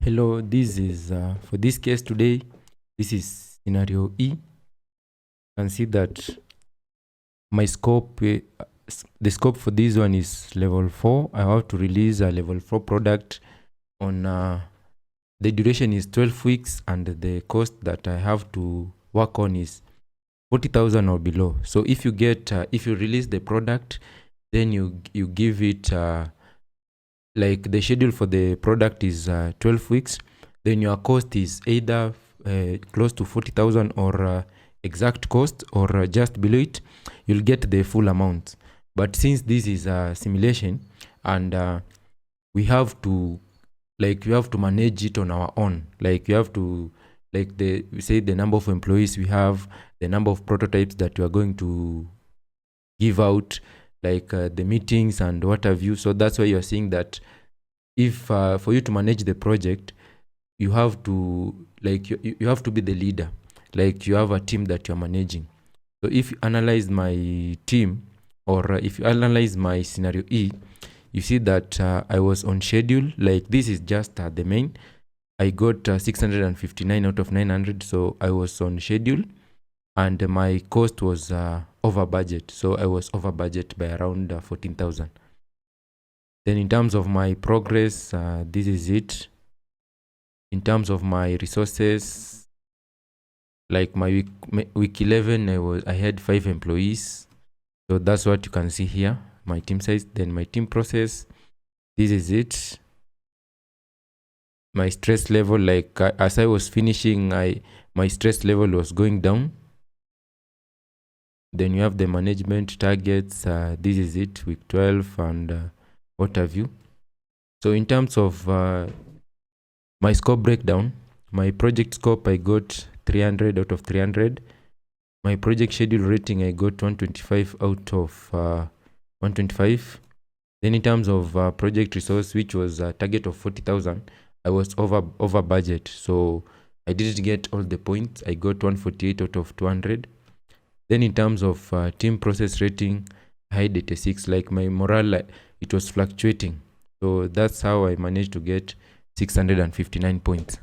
Hello, this is for this case today. This is scenario E. You can see that my scope, the scope for this one is level 4. I have to release a level 4 product on the duration is 12 weeks and the cost that I have to work on is 40,000 or below. So if you get, if you release the product, then you give it like the schedule for the product is 12 weeks, then your cost is either close to 40,000 or exact cost or just below it, you'll get the full amount. But since this is a simulation and we have to manage it on our own, like you have to we say the number of employees we have, the number of prototypes that you are going to give out, the meetings and what have you. So that's why you're seeing that if for you to manage the project, you have to you have to be the leader, like you have a team that you're managing. So if you analyze my team, or if you analyze my scenario E, you see that I was on schedule. Like this is just the main. I got 659 out of 900, so I was on schedule, and my cost was over budget. So I was over budget by around 14,000. Then in terms of my progress, this is it. In terms of my resources, like my week 11, I had 5 employees. So that's what you can see here, my team size. Then my team process, this is it. My stress level, like as I was finishing, my stress level was going down. Then you have the management targets. This is it, week 12 and what have you. So in terms of my scope breakdown, my project scope, I got 300 out of 300. My project schedule rating, I got 125 out of 125. Then in terms of project resource, which was a target of 40,000, I was over budget. So I didn't get all the points. I got 148 out of 200. Then in terms of team process rating, I had 86. Like my morale, it was fluctuating. So that's how I managed to get 659 points.